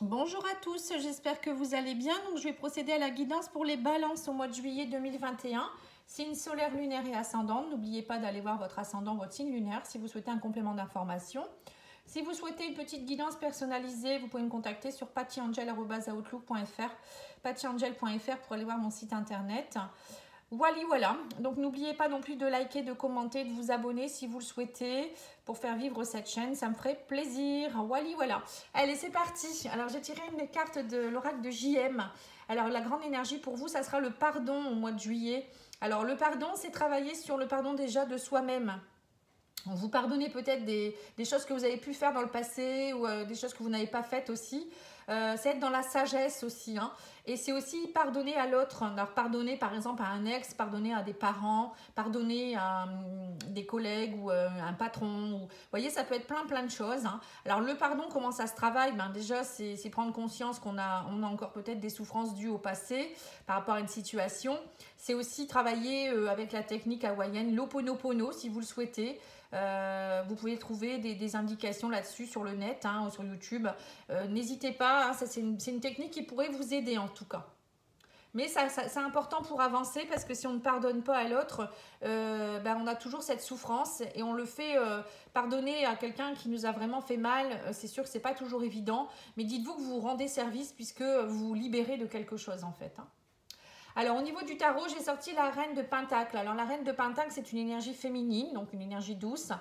Bonjour à tous, j'espère que vous allez bien. Donc, je vais procéder à la guidance pour les balances au mois de juillet 2021. Signe solaire, lunaire et ascendant. N'oubliez pas d'aller voir votre ascendant, votre signe lunaire si vous souhaitez un complément d'information. Si vous souhaitez une petite guidance personnalisée, vous pouvez me contacter sur pattyangel@outlook.fr, pattyangel.fr pour aller voir mon site internet. Voilà, donc n'oubliez pas non plus de liker, de commenter, de vous abonner si vous le souhaitez pour faire vivre cette chaîne, ça me ferait plaisir. Voilà. Allez, c'est parti. Alors, j'ai tiré une carte de l'oracle de JM. Alors, la grande énergie pour vous, ça sera le pardon au mois de juillet. Alors, le pardon, c'est travailler sur le pardon déjà de soi-même. Vous pardonnez peut-être des choses que vous avez pu faire dans le passé ou des choses que vous n'avez pas faites aussi. C'est être dans la sagesse aussi. Et c'est aussi pardonner à l'autre. Alors, pardonner par exemple à un ex, pardonner à des parents, pardonner à des collègues ou un patron. Vous voyez, ça peut être plein de choses. Alors, le pardon, comment ça se travaille? Déjà, c'est prendre conscience qu'on a encore peut-être des souffrances dues au passé par rapport à une situation. C'est aussi travailler avec la technique hawaïenne, l'Ho'oponopono, si vous le souhaitez. Vous pouvez trouver des indications là-dessus sur le net, sur YouTube. N'hésitez pas, c'est une technique qui pourrait vous aider en tout cas. Mais c'est important pour avancer parce que si on ne pardonne pas à l'autre, on a toujours cette souffrance et on le fait pardonner à quelqu'un qui nous a vraiment fait mal. C'est sûr que ce n'est pas toujours évident, mais dites-vous que vous rendez service puisque vous vous libérez de quelque chose en fait. Alors, au niveau du tarot, j'ai sorti la reine de Pentacle. Alors, la reine de Pentacle, c'est une énergie féminine, donc une énergie douce,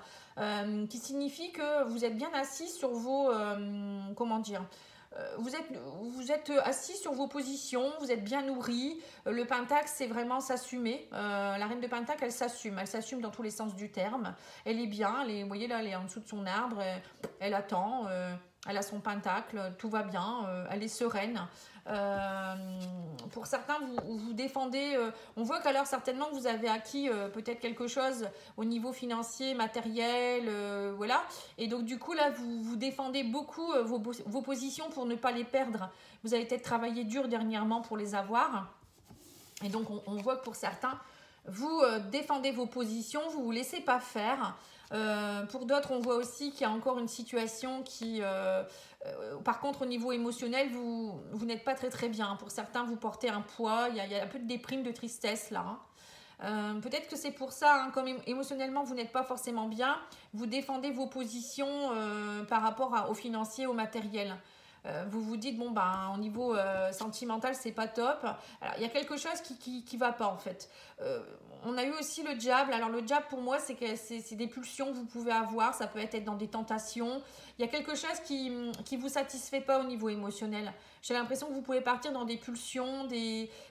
qui signifie que vous êtes bien assis sur vos... vous êtes assis sur vos positions, vous êtes bien nourri. Le Pentacle, c'est vraiment s'assumer. La reine de Pentacle, elle s'assume dans tous les sens du terme. Elle est bien, vous voyez là, elle est en dessous de son arbre, elle attend, elle a son Pentacle, tout va bien, elle est sereine. Pour certains, vous défendez, on voit qu'alors certainement vous avez acquis peut-être quelque chose au niveau financier, matériel, voilà. Et donc du coup là, vous défendez beaucoup vos positions pour ne pas les perdre. Vous avez peut-être travaillé dur dernièrement pour les avoir. Et donc on voit que pour certains, vous défendez vos positions, vous ne vous laissez pas faire. Pour d'autres, on voit aussi qu'il y a encore une situation qui... par contre, au niveau émotionnel, vous n'êtes pas très bien. Pour certains, vous portez un poids. Il y a un peu de déprime, de tristesse là. Peut-être que c'est pour ça, comme émotionnellement, vous n'êtes pas forcément bien. Vous défendez vos positions par rapport au financier, au matériel. Vous vous dites, au niveau sentimental, c'est pas top. Alors, il y a quelque chose qui va pas en fait. On a eu aussi le diable. Alors, le diable, pour moi, c'est des pulsions que vous pouvez avoir. Ça peut être dans des tentations. Il y a quelque chose qui vous satisfait pas au niveau émotionnel. J'ai l'impression que vous pouvez partir dans des pulsions,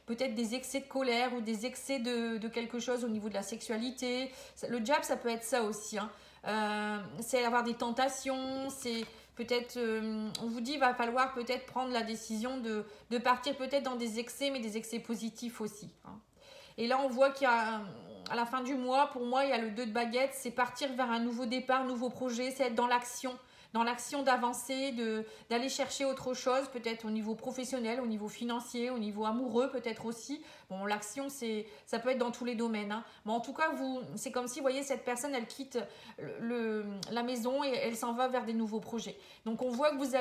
peut-être des excès de colère ou des excès de quelque chose au niveau de la sexualité. Le diable, ça peut être ça aussi. C'est avoir des tentations, c'est... Peut-être, on vous dit, il va falloir peut-être prendre la décision de partir peut-être dans des excès, mais des excès positifs aussi. Et là, on voit qu'il y a, à la fin du mois, pour moi, il y a le 2 de baguette, c'est partir vers un nouveau départ, nouveau projet, c'est être dans l'action d'avancer, d'aller chercher autre chose, peut-être au niveau professionnel, au niveau financier, au niveau amoureux peut-être aussi. Bon, l'action, ça peut être dans tous les domaines. Mais en tout cas, c'est comme si, vous voyez, cette personne, elle quitte la maison et elle s'en va vers des nouveaux projets. Donc, on voit que vous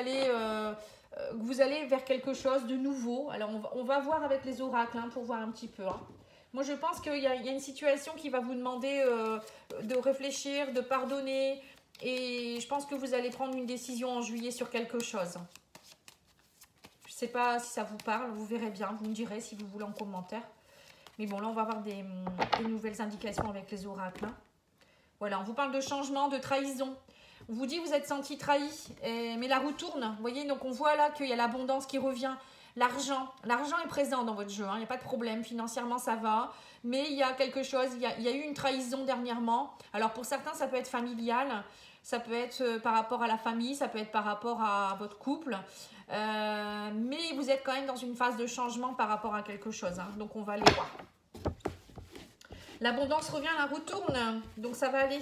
allez vers quelque chose de nouveau. Alors, on va voir avec les oracles pour voir un petit peu. Moi, je pense qu'il y a une situation qui va vous demander de réfléchir, de pardonner. Et je pense que vous allez prendre une décision en juillet sur quelque chose. Je ne sais pas si ça vous parle, vous verrez bien, vous me direz si vous voulez en commentaire. Mais bon, là, on va avoir des nouvelles indications avec les oracles. Voilà, on vous parle de changement, de trahison. On vous dit, vous êtes senti trahi, mais la roue tourne. Vous voyez, donc on voit là qu'il y a l'abondance qui revient. L'argent est présent dans votre jeu, il n'y a pas de problème, financièrement ça va, mais il y a quelque chose, il y a eu une trahison dernièrement. Alors pour certains, ça peut être familial, ça peut être par rapport à la famille, ça peut être par rapport à votre couple, mais vous êtes quand même dans une phase de changement par rapport à quelque chose, donc on va aller voir. L'abondance revient, la roue tourne, donc ça va aller.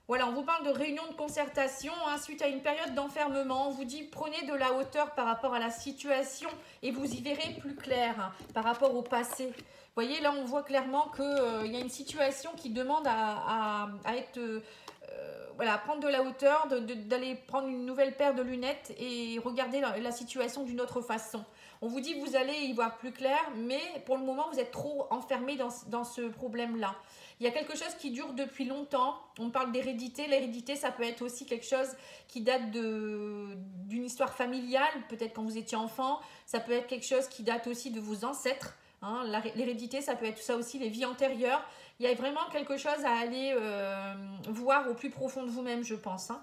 Voilà, on vous parle de réunion de concertation suite à une période d'enfermement. On vous dit prenez de la hauteur par rapport à la situation et vous y verrez plus clair par rapport au passé. Vous voyez, là, on voit clairement qu'il y a une situation qui demande à être voilà, prendre de la hauteur, d'aller prendre une nouvelle paire de lunettes et regarder la situation d'une autre façon. On vous dit que vous allez y voir plus clair, mais pour le moment, vous êtes trop enfermé dans ce problème-là. Il y a quelque chose qui dure depuis longtemps. On parle d'hérédité. L'hérédité, ça peut être aussi quelque chose qui date d'une histoire familiale, peut-être quand vous étiez enfant. Ça peut être quelque chose qui date aussi de vos ancêtres. Hein. L'hérédité, ça peut être ça aussi, les vies antérieures. Il y a vraiment quelque chose à aller voir au plus profond de vous-même, je pense. Hein.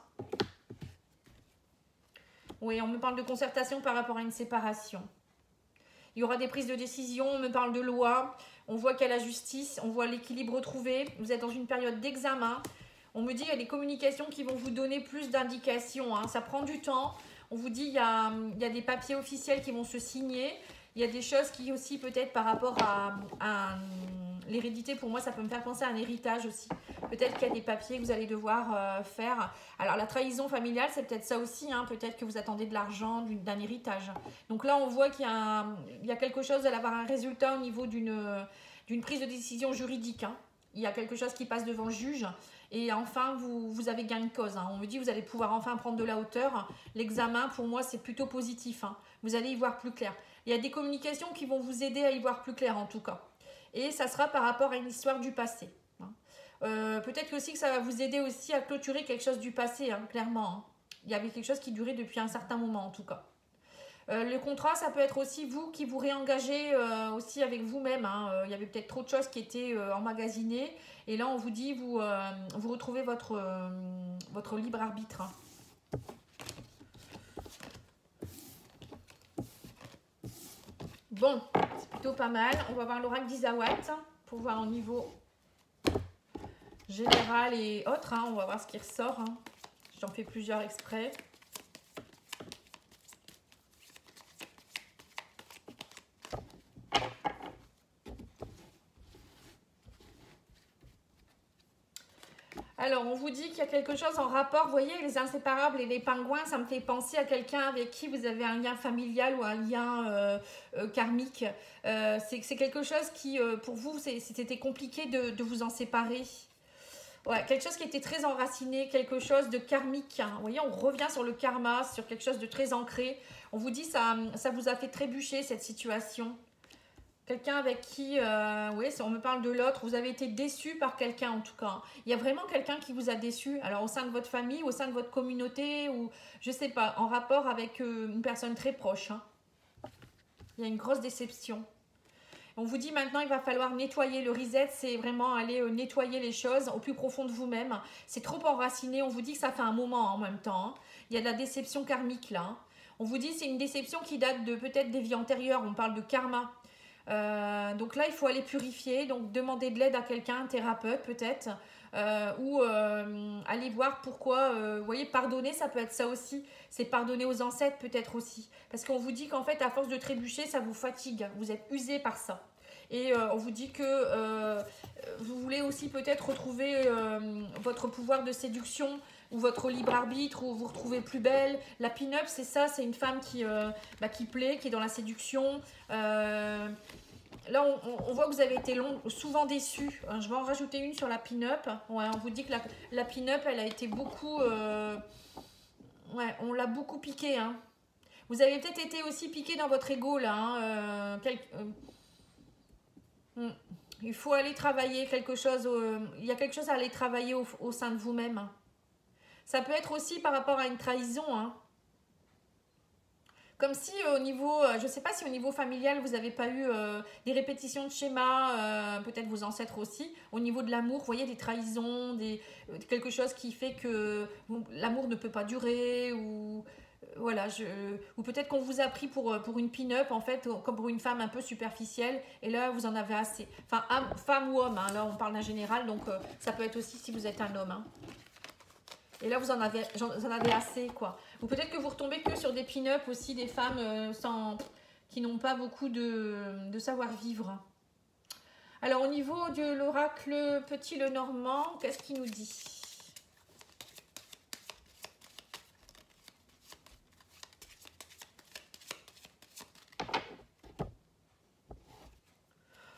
Oui, on me parle de concertation par rapport à une séparation. Il y aura des prises de décision, on me parle de loi, on voit qu'il y a la justice, on voit l'équilibre retrouvé, vous êtes dans une période d'examen. On me dit qu'il y a des communications qui vont vous donner plus d'indications, hein. Ça prend du temps. On vous dit qu'il y a des papiers officiels qui vont se signer. Il y a des choses qui aussi peut-être par rapport à l'hérédité, pour moi ça peut me faire penser à un héritage aussi. Peut-être qu'il y a des papiers que vous allez devoir faire. Alors la trahison familiale c'est peut-être ça aussi, hein. Peut-être que vous attendez de l'argent, d'un héritage. Donc là on voit qu'il y a quelque chose, d'aller avoir un résultat au niveau d'une prise de décision juridique. Hein. Il y a quelque chose qui passe devant le juge. Et enfin, vous avez gain de cause. Hein. On me dit que vous allez pouvoir enfin prendre de la hauteur. L'examen, pour moi, c'est plutôt positif. Hein. Vous allez y voir plus clair. Il y a des communications qui vont vous aider à y voir plus clair, en tout cas. Et ça sera par rapport à une histoire du passé. Hein. Peut-être aussi que ça va vous aider aussi à clôturer quelque chose du passé, hein, clairement. Hein. Il y avait quelque chose qui durait depuis un certain moment, en tout cas. Le contrat, ça peut être aussi vous qui vous réengagez aussi avec vous-même. Hein. Il y avait peut-être trop de choses qui étaient emmagasinées. Et là, on vous dit, vous retrouvez votre libre arbitre. Hein. Bon, c'est plutôt pas mal. On va voir l'oracle d'Isawat pour voir au niveau général et autres. Hein. On va voir ce qui ressort. Hein. J'en fais plusieurs exprès. Alors, on vous dit qu'il y a quelque chose en rapport, vous voyez, les inséparables et les pingouins, ça me fait penser à quelqu'un avec qui vous avez un lien familial ou un lien karmique. C'est quelque chose qui, pour vous, c'était compliqué de vous en séparer. Ouais, quelque chose qui était très enraciné, quelque chose de karmique. Hein. Vous voyez, on revient sur le karma, sur quelque chose de très ancré. On vous dit ça vous a fait trébucher cette situation. Quelqu'un avec qui, oui, on me parle de l'autre, vous avez été déçu par quelqu'un en tout cas. Il y a vraiment quelqu'un qui vous a déçu, alors au sein de votre famille, au sein de votre communauté, ou je sais pas, en rapport avec une personne très proche. Hein. Il y a une grosse déception. On vous dit maintenant il va falloir nettoyer. Le reset, c'est vraiment aller nettoyer les choses au plus profond de vous-même. C'est trop enraciné, on vous dit que ça fait un moment en même temps. Hein. Il y a de la déception karmique là. Hein. On vous dit c'est une déception qui date de peut-être des vies antérieures, on parle de karma. Donc là, il faut aller purifier, donc demander de l'aide à quelqu'un, un thérapeute peut-être, ou aller voir pourquoi, vous voyez, pardonner, ça peut être ça aussi, c'est pardonner aux ancêtres peut-être aussi, parce qu'on vous dit qu'en fait, à force de trébucher, ça vous fatigue, vous êtes usé par ça. Et on vous dit que vous voulez aussi peut-être retrouver votre pouvoir de séduction, ou votre libre arbitre, ou vous retrouvez plus belle. La pin-up, c'est ça, c'est une femme qui plaît, qui est dans la séduction. Là, on voit que vous avez été souvent déçu. Je vais en rajouter une sur la pin-up. Ouais, on vous dit que la pin-up, elle a été beaucoup... ouais, on l'a beaucoup piqué. Hein. Vous avez peut-être été aussi piqué dans votre ego, là. Hein. Il faut aller travailler quelque chose. Il y a quelque chose à aller travailler au sein de vous-même. Ça peut être aussi par rapport à une trahison. Hein. Comme si au niveau, je ne sais pas si au niveau familial, vous n'avez pas eu des répétitions de schémas, peut-être vos ancêtres aussi, au niveau de l'amour, vous voyez, des trahisons, quelque chose qui fait que l'amour ne peut pas durer, ou voilà, ou peut-être qu'on vous a pris pour une pin-up, en fait, comme pour une femme un peu superficielle, et là, vous en avez assez. Enfin, femme ou homme, hein, là, on parle d'un général, donc ça peut être aussi si vous êtes un homme. Hein. Et là, vous en avez assez, quoi. Ou peut-être que vous retombez que sur des pin-up aussi, des femmes qui n'ont pas beaucoup de savoir-vivre. Alors, au niveau de l'oracle Petit Lenormand, qu'est-ce qu'il nous dit ?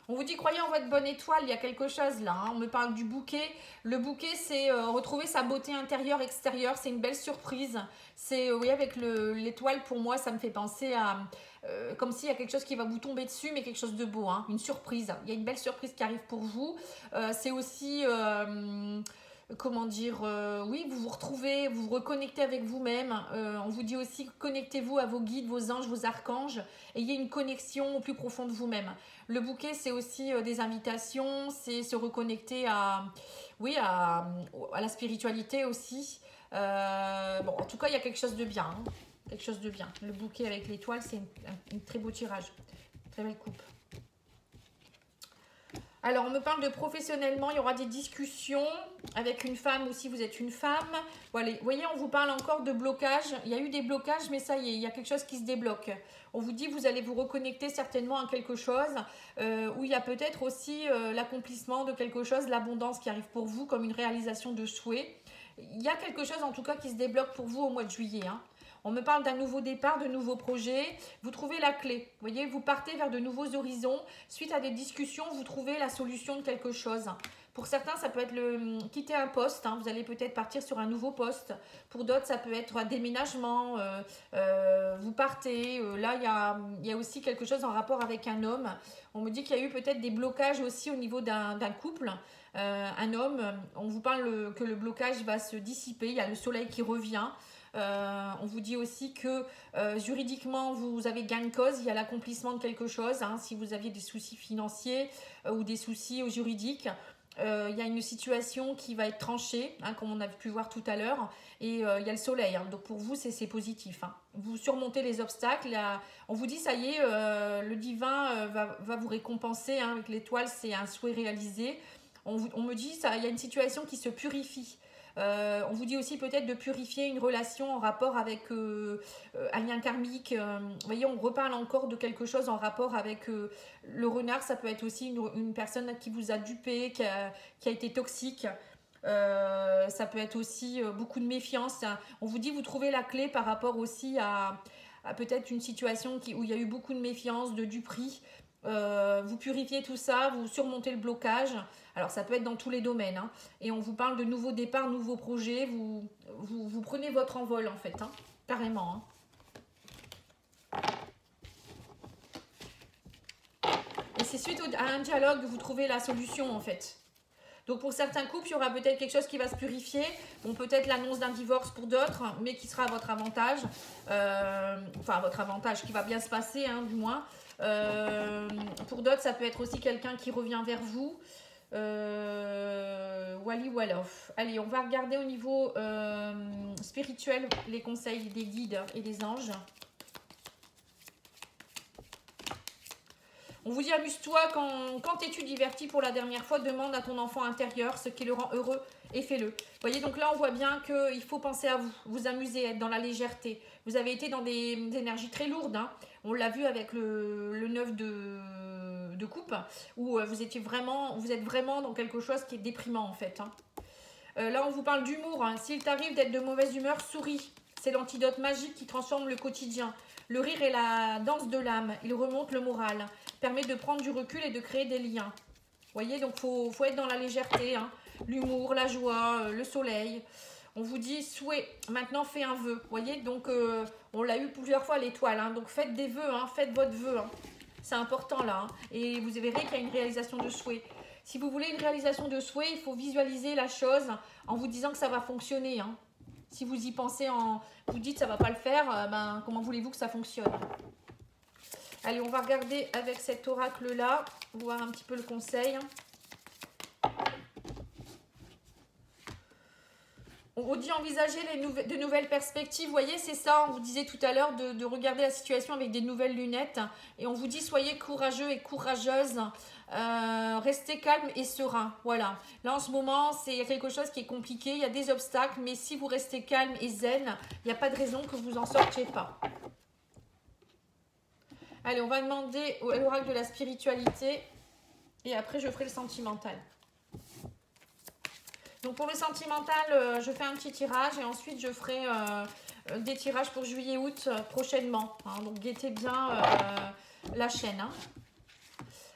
On vous dit, croyez en votre bonne étoile, il y a quelque chose là. Hein. On me parle du bouquet. Le bouquet, c'est retrouver sa beauté intérieure, extérieure. C'est une belle surprise. C'est, oui, avec l'étoile, pour moi, ça me fait penser à... comme s'il y a quelque chose qui va vous tomber dessus, mais quelque chose de beau. Hein. Une surprise. Il y a une belle surprise qui arrive pour vous. C'est aussi... comment dire, oui, vous vous retrouvez, vous vous reconnectez avec vous-même. On vous dit aussi, connectez-vous à vos guides, vos anges, vos archanges. Ayez une connexion au plus profond de vous-même. Le bouquet, c'est aussi des invitations, c'est se reconnecter à, oui, à la spiritualité aussi. Bon, en tout cas, il y a quelque chose de bien. Hein. Quelque chose de bien. Le bouquet avec l'étoile, c'est un très beau tirage. Très belle coupe. Alors, on me parle de professionnellement, il y aura des discussions avec une femme ou si vous êtes une femme. Voilà, vous voyez, on vous parle encore de blocage. Il y a eu des blocages, mais ça y est, il y a quelque chose qui se débloque. On vous dit, vous allez vous reconnecter certainement à quelque chose où il y a peut-être aussi l'accomplissement de quelque chose, l'abondance qui arrive pour vous comme une réalisation de souhait. Il y a quelque chose en tout cas qui se débloque pour vous au mois de juillet. Hein. On me parle d'un nouveau départ, de nouveaux projets. Vous trouvez la clé. Vous voyez, vous partez vers de nouveaux horizons. Suite à des discussions, vous trouvez la solution de quelque chose. Pour certains, ça peut être quitter un poste. Hein. Vous allez peut-être partir sur un nouveau poste. Pour d'autres, ça peut être un déménagement. Vous partez. Là, il y a aussi quelque chose en rapport avec un homme. On me dit qu'il y a eu peut-être des blocages aussi au niveau d'un couple. Un homme, on vous parle que le blocage va se dissiper. Il y a le soleil qui revient. On vous dit aussi que juridiquement vous avez gain de cause, il y a l'accomplissement de quelque chose, hein, si vous aviez des soucis financiers ou des soucis juridiques. Il y a une situation qui va être tranchée, hein, comme on a pu voir tout à l'heure, et il y a le soleil, hein, donc pour vous c'est positif. Hein. Vous surmontez les obstacles, on vous dit ça y est, le divin va vous récompenser, hein, avec l'étoile c'est un souhait réalisé. On me dit il y a une situation qui se purifie. On vous dit aussi peut-être de purifier une relation en rapport avec un lien karmique. Vous voyez, on reparle encore de quelque chose en rapport avec le renard. Ça peut être aussi une personne qui vous a dupé, qui a été toxique. Ça peut être aussi beaucoup de méfiance. On vous dit vous trouvez la clé par rapport aussi à peut-être une situation où il y a eu beaucoup de méfiance, de duperie. Vous purifiez tout ça, vous surmontez le blocage. Alors ça peut être dans tous les domaines. Hein. Et on vous parle de nouveaux départs, nouveaux projets. Vous prenez votre envol en fait, hein. Carrément. Hein. Et c'est suite à un dialogue que vous trouvez la solution en fait. Donc pour certains couples, il y aura peut-être quelque chose qui va se purifier. Bon, peut-être l'annonce d'un divorce pour d'autres, mais qui sera à votre avantage. Enfin, à votre avantage, qui va bien se passer, hein, du moins. Pour d'autres, ça peut être aussi quelqu'un qui revient vers vous. Wally Walloff. Allez, on va regarder au niveau spirituel les conseils des guides et des anges. On vous dit amuse-toi quand es-tu diverti pour la dernière fois, demande à ton enfant intérieur ce qui le rend heureux et fais-le. Vous voyez, donc là on voit bien qu'il faut penser à vous, vous amuser, être dans la légèreté. Vous avez été dans des énergies très lourdes, hein. On l'a vu avec le 9 de coupe, où vous êtes vraiment dans quelque chose qui est déprimant en fait. Hein. Là on vous parle d'humour, hein. S'il t'arrive d'être de mauvaise humeur, souris. C'est l'antidote magique qui transforme le quotidien. Le rire est la danse de l'âme, il remonte le moral, permet de prendre du recul et de créer des liens. Vous voyez, donc faut être dans la légèreté, hein. L'humour, la joie, le soleil. On vous dit souhait, maintenant fais un vœu. Vous voyez, donc on l'a eu plusieurs fois l'étoile, hein. Donc faites des vœux, hein. Faites votre vœu. Hein. C'est important là. Hein. Et vous verrez qu'il y a une réalisation de souhait. Si vous voulez une réalisation de souhait, il faut visualiser la chose en vous disant que ça va fonctionner. Hein. Si vous y pensez, vous dites ça va pas le faire, ben, comment voulez-vous que ça fonctionne? Allez, on va regarder avec cet oracle-là, voir un petit peu le conseil. On vous dit envisager de nouvelles perspectives. Vous voyez, c'est ça, on vous disait tout à l'heure de regarder la situation avec des nouvelles lunettes. Et on vous dit soyez courageux et courageuse. Restez calme et serein. Voilà. Là, en ce moment, il y a quelque chose qui est compliqué. Il y a des obstacles. Mais si vous restez calme et zen, il n'y a pas de raison que vous en sortiez pas. Allez, on va demander à l'oracle de la spiritualité. Et après, je ferai le sentimental. Donc pour le sentimental, je fais un petit tirage et ensuite je ferai des tirages pour juillet-août prochainement. Hein, donc guettez bien la chaîne. Hein.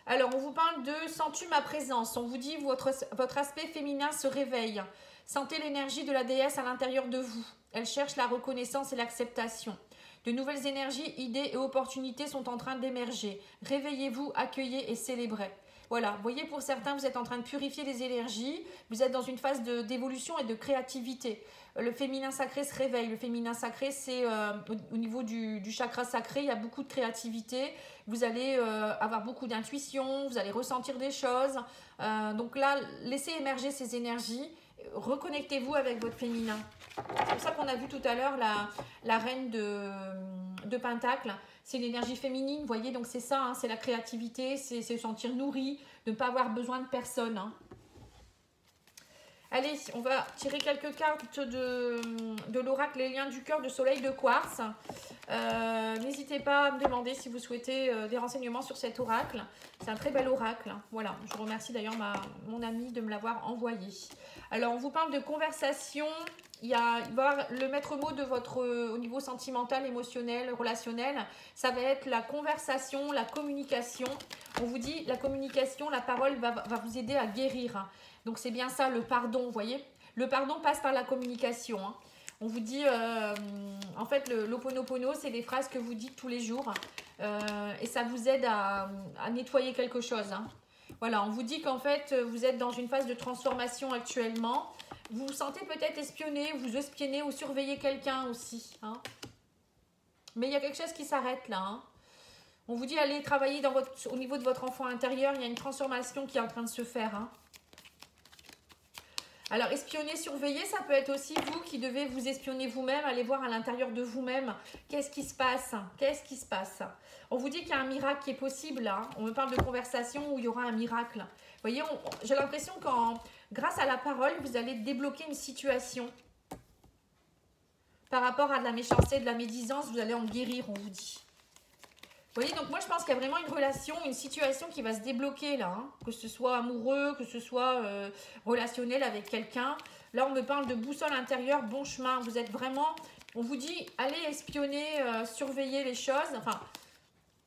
Alors, on vous parle de sens-tu ma présence. On vous dit votre aspect féminin se réveille. Sentez l'énergie de la déesse à l'intérieur de vous. Elle cherche la reconnaissance et l'acceptation. De nouvelles énergies, idées et opportunités sont en train d'émerger. Réveillez-vous, accueillez et célébrez. Voilà, vous voyez, pour certains, vous êtes en train de purifier les énergies. Vous êtes dans une phase d'évolution et de créativité. Le féminin sacré se réveille. Le féminin sacré, c'est au niveau du chakra sacré, il y a beaucoup de créativité. Vous allez avoir beaucoup d'intuition, vous allez ressentir des choses. Donc là, laissez émerger ces énergies. Reconnectez-vous avec votre féminin. C'est pour ça qu'on a vu tout à l'heure la reine de Pentacle. C'est l'énergie féminine, vous voyez, donc c'est ça, hein, c'est la créativité, c'est se sentir nourri, de ne pas avoir besoin de personne. Hein. Allez, on va tirer quelques cartes de l'oracle Les liens du cœur de soleil de quartz. N'hésitez pas à me demander si vous souhaitez des renseignements sur cet oracle. C'est un très bel oracle. Voilà, je remercie d'ailleurs mon ami de me l'avoir envoyé. Alors, on vous parle de conversation. Il va y avoir le maître mot de au niveau sentimental, émotionnel, relationnel. Ça va être la conversation, la communication. On vous dit, la communication, la parole va vous aider à guérir. Donc, c'est bien ça, le pardon, vous voyez. Le pardon passe par la communication. Hein. On vous dit, en fait, l'Ho'oponopono, c'est des phrases que vous dites tous les jours. Et ça vous aide à nettoyer quelque chose. Hein. Voilà, on vous dit qu'en fait, vous êtes dans une phase de transformation actuellement. Vous vous sentez peut-être espionné, vous espionnez ou surveillez quelqu'un aussi. Hein. Mais il y a quelque chose qui s'arrête là. Hein. On vous dit, allez travailler au niveau de votre enfant intérieur. Il y a une transformation qui est en train de se faire. Hein. Alors, espionner, surveiller, ça peut être aussi vous qui devez vous espionner vous-même, aller voir à l'intérieur de vous-même qu'est-ce qui se passe. Qu'est-ce qui se passe? On vous dit qu'il y a un miracle qui est possible. Là. On me parle de conversation où il y aura un miracle. Vous voyez, j'ai l'impression que grâce à la parole, vous allez débloquer une situation. Par rapport à de la méchanceté, de la médisance, vous allez en guérir, on vous dit. Vous voyez, donc moi je pense qu'il y a vraiment une relation, une situation qui va se débloquer là. Hein, que ce soit amoureux, que ce soit relationnel avec quelqu'un. Là on me parle de boussole intérieure, bon chemin. Vous êtes vraiment, on vous dit, allez espionner, surveiller les choses. Enfin,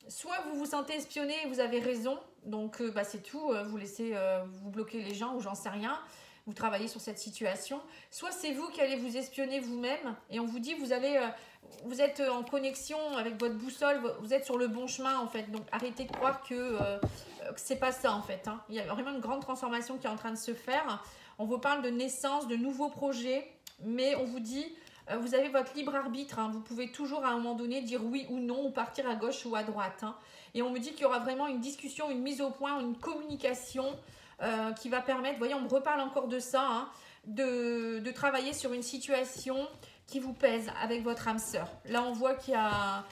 soit vous vous sentez espionné et vous avez raison. Donc c'est tout, vous laissez vous bloquer les gens ou j'en sais rien. Vous travaillez sur cette situation. Soit c'est vous qui allez vous espionner vous-même et on vous dit vous êtes en connexion avec votre boussole, vous êtes sur le bon chemin en fait. Donc arrêtez de croire que c'est pas ça en fait. Hein. Il y a vraiment une grande transformation qui est en train de se faire. On vous parle de naissance, de nouveaux projets, mais on vous dit vous avez votre libre arbitre. Hein. Vous pouvez toujours à un moment donné dire oui ou non ou partir à gauche ou à droite. Hein. Et on me dit qu'il y aura vraiment une discussion, une mise au point, une communication qui va permettre, vous voyez, on me reparle encore de ça, hein, de travailler sur une situation qui vous pèse avec votre âme sœur. Là, on voit qu'il y a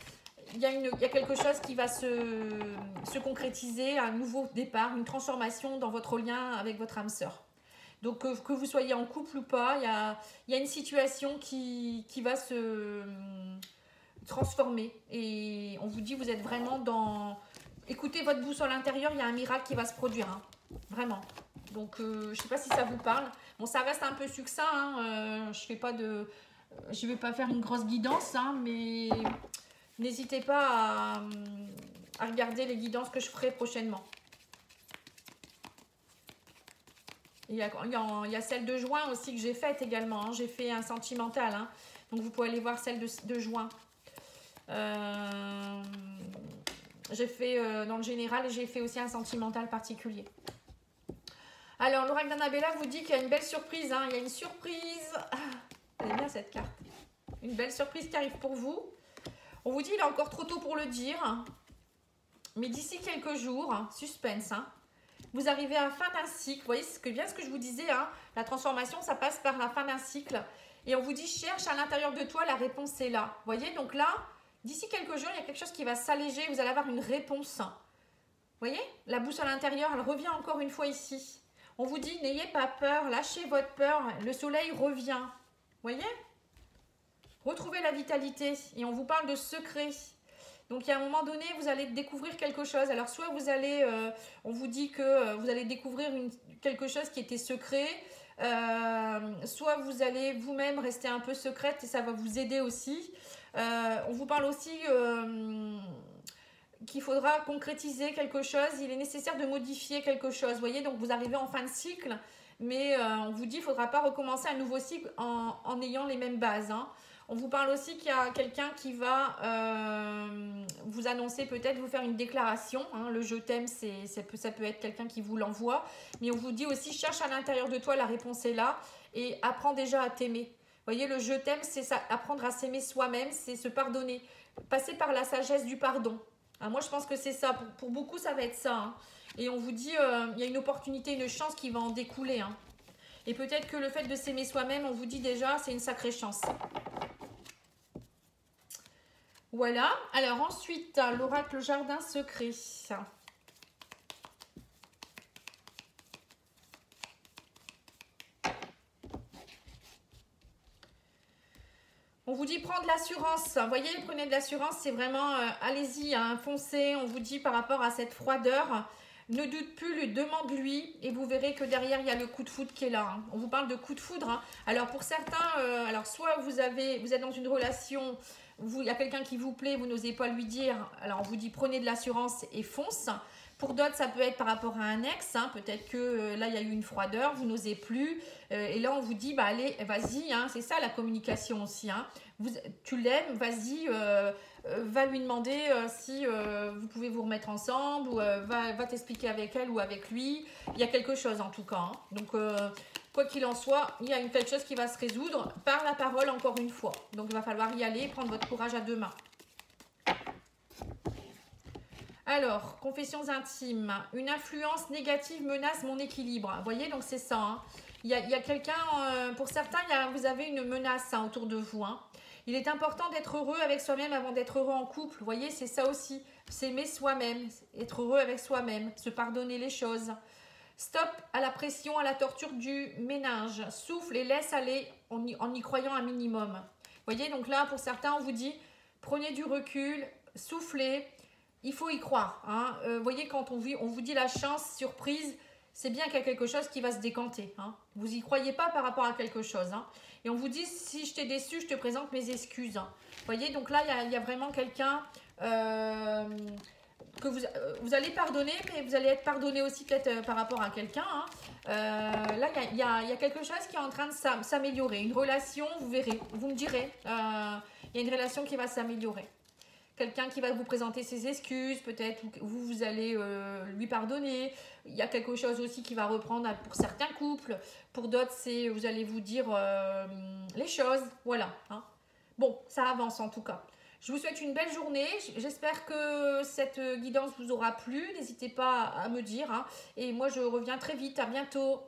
quelque chose qui va se concrétiser, un nouveau départ, une transformation dans votre lien avec votre âme sœur. Donc, que vous soyez en couple ou pas, il y a une situation qui va se transformer. Et on vous dit, vous êtes vraiment dans... Écoutez votre boussole intérieure, il y a un miracle qui va se produire. Hein. Vraiment. Donc, je ne sais pas si ça vous parle. Bon, ça reste un peu succinct. Hein. Je ne vais pas faire une grosse guidance, hein, mais n'hésitez pas à regarder les guidances que je ferai prochainement. Il y a celle de juin aussi que j'ai faite également. Hein. J'ai fait un sentimental. Hein. Donc, vous pouvez aller voir celle de juin. J'ai fait dans le général et j'ai fait aussi un sentimental particulier. Alors, l'oracle d'Annabella vous dit qu'il y a une belle surprise. Hein. Il y a une surprise. Elle est bien cette carte. Une belle surprise qui arrive pour vous. On vous dit il est encore trop tôt pour le dire. Mais d'ici quelques jours, suspense, hein, vous arrivez à la fin d'un cycle. Vous voyez bien ce que je vous disais. Hein, la transformation, ça passe par la fin d'un cycle. Et on vous dit cherche à l'intérieur de toi, la réponse est là. Vous voyez, donc là, d'ici quelques jours, il y a quelque chose qui va s'alléger. Vous allez avoir une réponse. Vous voyez, la boussole intérieure, elle revient encore une fois ici. On vous dit, n'ayez pas peur, lâchez votre peur, le soleil revient. Vous voyez? Retrouvez la vitalité. Et on vous parle de secret. Donc, il y a un moment donné, vous allez découvrir quelque chose. Alors, soit vous allez, on vous dit que vous allez découvrir quelque chose qui était secret. Soit vous allez vous-même rester un peu secrète et ça va vous aider aussi. On vous parle aussi qu'il faudra concrétiser quelque chose, il est nécessaire de modifier quelque chose. Vous voyez, donc vous arrivez en fin de cycle, mais on vous dit qu'il ne faudra pas recommencer un nouveau cycle en ayant les mêmes bases. Hein. On vous parle aussi qu'il y a quelqu'un qui va vous annoncer, peut-être vous faire une déclaration. Hein. Le je t'aime, ça peut être quelqu'un qui vous l'envoie. Mais on vous dit aussi, cherche à l'intérieur de toi, la réponse est là. Et apprends déjà à t'aimer. Vous voyez, le je t'aime, c'est ça, apprendre à s'aimer soi-même, c'est se pardonner. Passer par la sagesse du pardon. Hein, moi, je pense que c'est ça. Pour beaucoup, ça va être ça. Hein. Et on vous dit, il y a une opportunité, une chance qui va en découler. Hein. Et peut-être que le fait de s'aimer soi-même, on vous dit déjà, c'est une sacrée chance. Voilà. Alors ensuite, l'oracle jardin secret. On vous dit prendre l'assurance. Vous voyez, prenez de l'assurance, c'est vraiment, allez-y, hein, foncez. On vous dit par rapport à cette froideur, ne doute plus, demande-lui et vous verrez que derrière, il y a le coup de foudre qui est là. Hein. On vous parle de coup de foudre. Hein. Alors pour certains, alors soit vous êtes dans une relation, il y a quelqu'un qui vous plaît, vous n'osez pas lui dire. Alors on vous dit prenez de l'assurance et fonce. Pour d'autres, ça peut être par rapport à un ex. Hein. Peut-être que là, il y a eu une froideur, vous n'osez plus. Et là, on vous dit, bah allez, vas-y. Hein. C'est ça la communication aussi. Hein. Tu l'aimes, vas-y. Va lui demander si vous pouvez vous remettre ensemble. Ou va t'expliquer avec elle ou avec lui. Il y a quelque chose en tout cas. Hein. Donc, quoi qu'il en soit, il y a quelque chose qui va se résoudre par la parole encore une fois. Donc, il va falloir y aller, prendre votre courage à deux mains. Alors, confessions intimes. Une influence négative menace mon équilibre. Vous voyez, donc c'est ça. Hein. Il y a quelqu'un, pour certains, vous avez une menace hein, autour de vous. Hein. Il est important d'être heureux avec soi-même avant d'être heureux en couple. Vous voyez, c'est ça aussi. S'aimer soi-même, être heureux avec soi-même, se pardonner les choses. Stop à la pression, à la torture du ménage. Souffle et laisse aller en y croyant un minimum. Vous voyez, donc là, pour certains, on vous dit, prenez du recul, soufflez. Il faut y croire. Hein. Vous voyez, quand on vous dit la chance, surprise, c'est bien qu'il y a quelque chose qui va se décanter. Hein. Vous n'y croyez pas par rapport à quelque chose. Hein. Et on vous dit, si je t'ai déçu, je te présente mes excuses. Hein. Vous voyez, donc là, il y a vraiment quelqu'un que vous allez pardonner, mais vous allez être pardonné aussi peut-être par rapport à quelqu'un. Hein. Là, il y a quelque chose qui est en train de s'améliorer. Une relation, vous verrez, vous me direz, il y a une relation qui va s'améliorer. Quelqu'un qui va vous présenter ses excuses, peut-être vous allez lui pardonner. Il y a quelque chose aussi qui va reprendre pour certains couples. Pour d'autres, vous allez vous dire les choses. Voilà. Hein. Bon, ça avance en tout cas. Je vous souhaite une belle journée. J'espère que cette guidance vous aura plu. N'hésitez pas à me dire. Hein. Et moi, je reviens très vite. À bientôt.